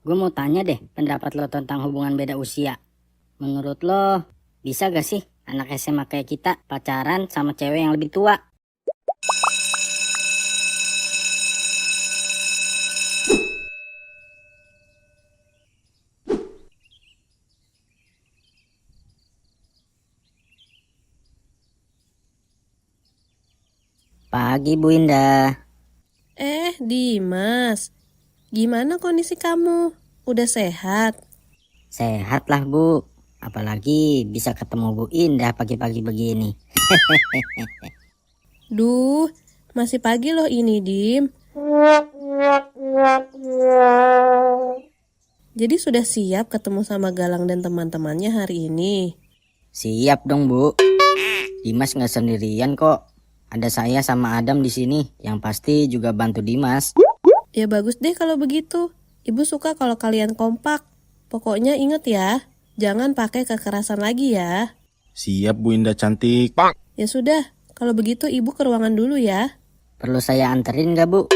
gue mau tanya deh pendapat lo tentang hubungan beda usia. Menurut lo, bisa gak sih anak SMA kayak kita pacaran sama cewek yang lebih tua? Pagi Bu Indah. Dimas, gimana kondisi kamu? Udah sehat? Sehat lah Bu. Apalagi bisa ketemu Bu Indah pagi-pagi begini. Duh, masih pagi loh ini, Dim. Jadi sudah siap ketemu sama Galang dan teman-temannya hari ini? Siap dong Bu. Dimas nggak sendirian kok. Ada saya sama Adam di sini yang pasti juga bantu Dimas. Ya bagus deh kalau begitu. Ibu suka kalau kalian kompak. Pokoknya inget ya, jangan pakai kekerasan lagi ya. Siap Bu Indah cantik. Ya sudah, kalau begitu ibu ke ruangan dulu ya. Perlu saya anterin nggak Bu?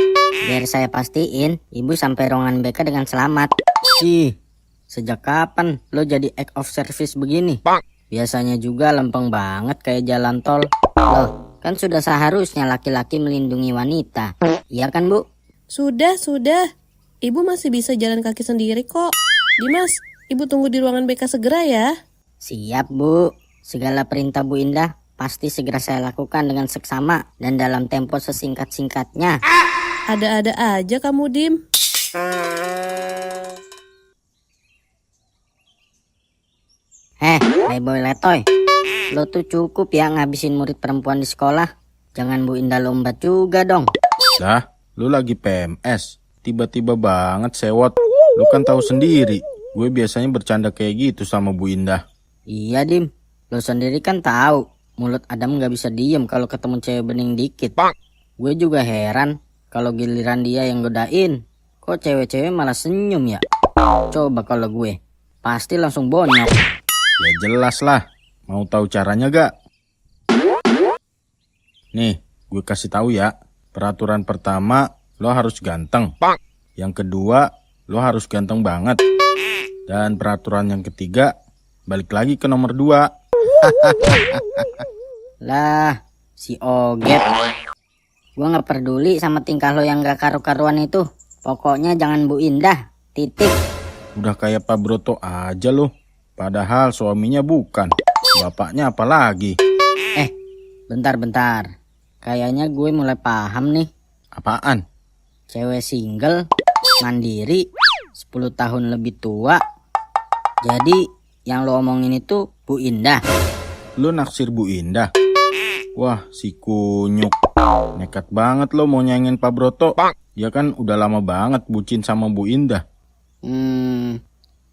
Biar saya pastiin ibu sampai ruangan BK dengan selamat. Ih, sejak kapan lo jadi act of service begini? Biasanya juga lempeng banget kayak jalan tol. Loh, kan sudah seharusnya laki-laki melindungi wanita. Iya kan Bu? Sudah. Ibu masih bisa jalan kaki sendiri kok. Dimas, ibu tunggu di ruangan BK segera ya. Siap Bu. Segala perintah Bu Indah pasti segera saya lakukan dengan seksama dan dalam tempo sesingkat-singkatnya. Ada-ada aja kamu, Dim. Playboy letoy. Lo tuh cukup ya ngabisin murid perempuan di sekolah. Jangan Bu Indah lombat juga dong. Dah, lu lagi PMS. Tiba-tiba banget sewot. Lu kan tahu sendiri, gue biasanya bercanda kayak gitu sama Bu Indah. Iya Dim, lo sendiri kan tahu mulut Adam nggak bisa diem kalau ketemu cewek bening dikit. Gue juga heran kalau giliran dia yang godain, kok cewek-cewek malah senyum ya. Coba kalau gue, pasti langsung bonyok. Ya jelas lah. Mau tahu caranya gak? Nih, gue kasih tahu ya. Peraturan pertama, lo harus ganteng. Yang kedua, lo harus ganteng banget. Dan peraturan yang ketiga, balik lagi ke nomor 2. Lah, si Oget. Gue gak peduli sama tingkah lo yang gak karu-karuan itu. Pokoknya jangan Bu Indah, titik. Udah kayak Pak Broto aja lo. Padahal suaminya bukan. Bapaknya apalagi. Bentar. Kayaknya gue mulai paham nih. Apaan? Cewek single, mandiri, 10 tahun lebih tua. Jadi yang lo omongin itu Bu Indah. Lo naksir Bu Indah? Wah, si kunyuk. Nekat banget lo mau nyanyiin Pak Broto. Dia kan udah lama banget bucin sama Bu Indah.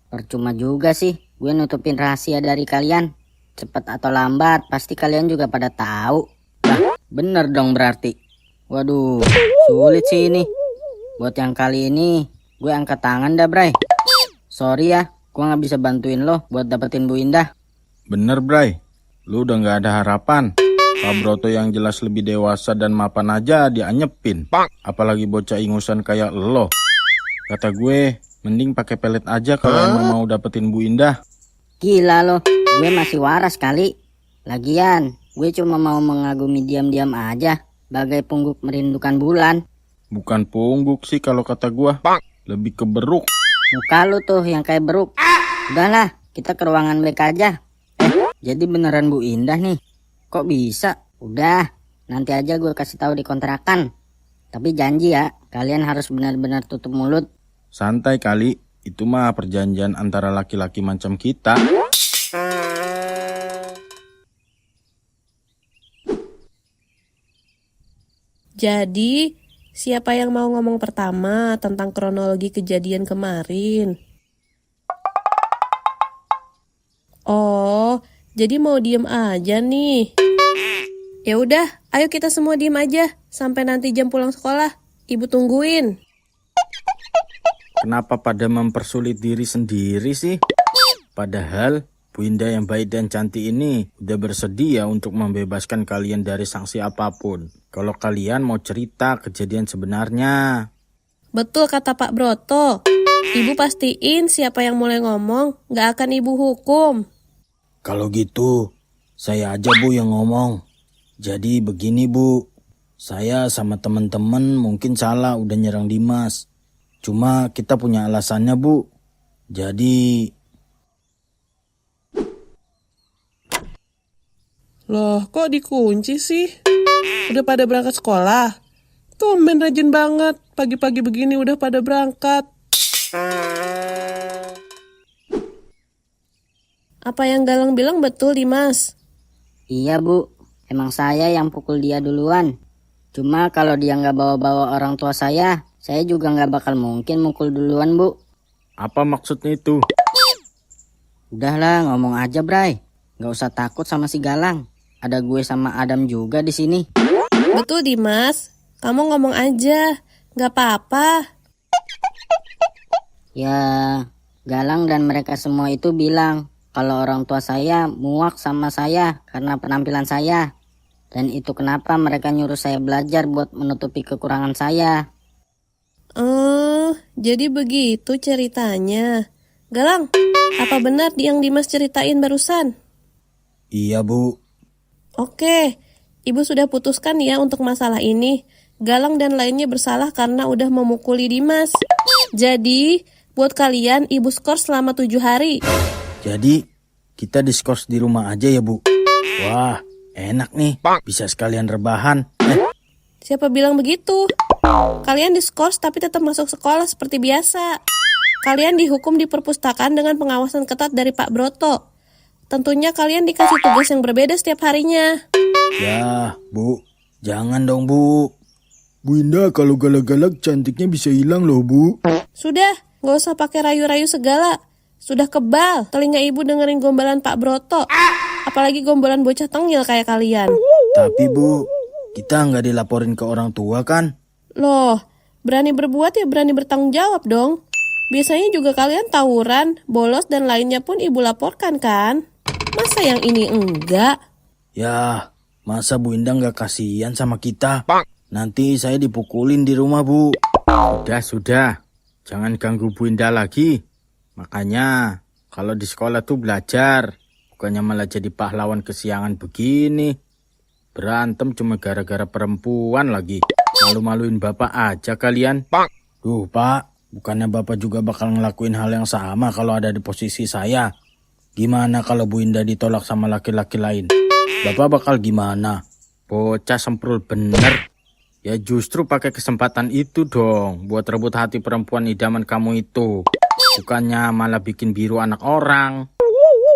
Percuma juga sih gue nutupin rahasia dari kalian. Cepat atau lambat pasti kalian juga pada tahu. Lah, bener dong berarti. Waduh, sulit sih ini. Buat yang kali ini gue angkat tangan dah Bray. Sorry ya, gue gak bisa bantuin lo buat dapetin Bu Indah. Bener Bray, lu udah gak ada harapan. Pak Broto yang jelas lebih dewasa dan mapan aja dianyepin. Apalagi bocah ingusan kayak lo. Kata gue, mending pakai pelet aja kalau emang mau dapetin Bu Indah. Gila lo, gue masih waras kali. Lagian, gue cuma mau mengagumi diam-diam aja. Bagai pungguk merindukan bulan. Bukan pungguk sih kalau kata gue. Lebih ke beruk. Muka lu tuh yang kayak beruk. Udahlah, kita ke ruangan BK aja. Jadi beneran Bu Indah nih. Kok bisa? Udah, nanti aja gue kasih tahu di kontrakan. Tapi janji ya, kalian harus benar-benar tutup mulut. Santai kali, itu mah perjanjian antara laki-laki macam kita. Jadi, siapa yang mau ngomong pertama tentang kronologi kejadian kemarin? Oh, jadi mau diem aja nih. Ya udah, ayo kita semua diem aja sampai nanti jam pulang sekolah. Ibu tungguin. Kenapa pada mempersulit diri sendiri sih? Padahal Bu Indah yang baik dan cantik ini udah bersedia untuk membebaskan kalian dari sanksi apapun. Kalau kalian mau cerita kejadian sebenarnya. Betul kata Pak Broto. Ibu pastiin siapa yang mulai ngomong, nggak akan ibu hukum. Kalau gitu, saya aja Bu yang ngomong. Jadi begini Bu, saya sama teman-teman mungkin salah udah nyerang Dimas. Cuma kita punya alasannya Bu. Jadi... Loh, kok dikunci sih? Udah pada berangkat sekolah? Tumben rajin banget, pagi-pagi begini udah pada berangkat. Apa yang Galang bilang betul, Dimas? Iya Bu, emang saya yang pukul dia duluan. Cuma kalau dia nggak bawa-bawa orang tua saya juga nggak bakal mungkin mukul duluan Bu. Apa maksudnya itu? Udahlah ngomong aja Bray, nggak usah takut sama si Galang. Ada gue sama Adam juga di sini. Betul, Dimas. Kamu ngomong aja, nggak apa-apa. Ya, Galang dan mereka semua itu bilang kalau orang tua saya muak sama saya karena penampilan saya. Dan itu kenapa mereka nyuruh saya belajar buat menutupi kekurangan saya. Oh, jadi begitu ceritanya. Galang, apa benar yang Dimas ceritain barusan? Iya Bu. Oke, Ibu sudah putuskan ya untuk masalah ini. Galang dan lainnya bersalah karena udah memukuli Dimas. Jadi, buat kalian Ibu skor selama 7 hari. Jadi kita diskors di rumah aja ya Bu. Wah, enak nih. Bisa sekalian rebahan. Siapa bilang begitu? Kalian diskors tapi tetap masuk sekolah seperti biasa. Kalian dihukum di perpustakaan dengan pengawasan ketat dari Pak Broto. Tentunya kalian dikasih tugas yang berbeda setiap harinya. Ya, Bu. Jangan dong, Bu. Bu Indah, kalau galak-galak cantiknya bisa hilang loh, Bu. Sudah, gak usah pakai rayu-rayu segala. Sudah kebal telinga ibu dengerin gombalan Pak Broto. Apalagi gombalan bocah tengil kayak kalian. Tapi, Bu, kita nggak dilaporin ke orang tua kan? Loh, berani berbuat ya berani bertanggung jawab dong. Biasanya juga kalian tawuran, bolos dan lainnya pun ibu laporkan kan? Masa yang ini enggak? Ya, masa Bu Indah nggak kasihan sama kita? Nanti saya dipukulin di rumah, Bu. Sudah. Jangan ganggu Bu Indah lagi. Makanya, kalau di sekolah tuh belajar. Bukannya malah jadi pahlawan kesiangan begini. Berantem cuma gara-gara perempuan lagi. Malu-maluin Bapak aja kalian. Duh, Pak. Bukannya Bapak juga bakal ngelakuin hal yang sama kalau ada di posisi saya. Gimana kalau Bu Indah ditolak sama laki-laki lain? Bapak bakal gimana? Bocah semprul bener. Ya justru pakai kesempatan itu dong buat rebut hati perempuan idaman kamu itu. Bukannya malah bikin biru anak orang.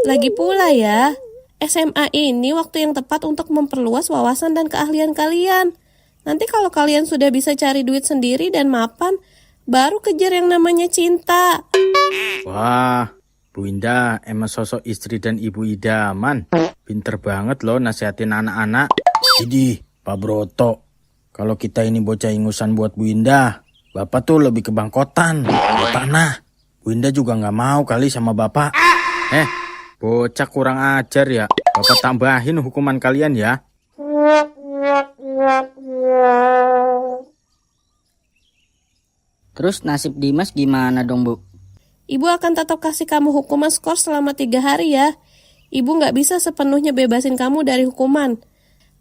Lagi pula ya, SMA ini waktu yang tepat untuk memperluas wawasan dan keahlian kalian. Nanti kalau kalian sudah bisa cari duit sendiri dan mapan, baru kejar yang namanya cinta. Wah, Bu Indah emang sosok istri dan ibu idaman. Pinter banget loh nasihatin anak-anak. Jadi, Pak Broto, kalau kita ini bocah ingusan buat Bu Indah, Bapak tuh lebih ke bangkotan, ke tanah. Bu Indah juga nggak mau kali sama Bapak. Bocah kurang ajar ya. Bapak tambahin hukuman kalian ya. Terus nasib Dimas gimana dong Bu? Ibu akan tetap kasih kamu hukuman skor selama 3 hari ya. Ibu nggak bisa sepenuhnya bebasin kamu dari hukuman.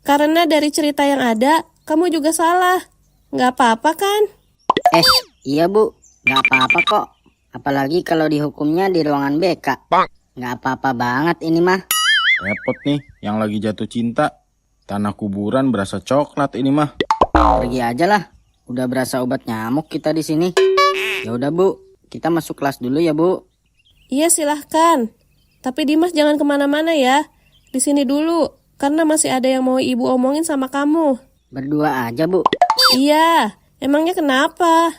Karena dari cerita yang ada, kamu juga salah. Nggak apa-apa kan? Iya Bu, nggak apa-apa kok. Apalagi kalau dihukumnya di ruangan BK. Nggak apa-apa banget ini mah. Repot nih, yang lagi jatuh cinta. Tanah kuburan berasa coklat ini mah. Pergi aja lah. Udah berasa obat nyamuk kita di sini. Ya udah Bu, kita masuk kelas dulu ya Bu. Iya silahkan. Tapi Dimas jangan kemana-mana ya. Di sini dulu, karena masih ada yang mau ibu omongin sama kamu. Berdua aja Bu. Iya, emangnya kenapa?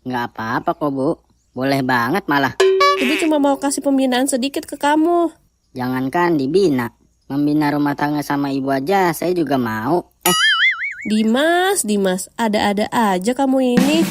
Nggak apa-apa kok Bu. Boleh banget malah. Ibu cuma mau kasih pembinaan sedikit ke kamu. Jangankan dibina. Membina rumah tangga sama ibu aja saya juga mau. Dimas, ada-ada aja kamu ini.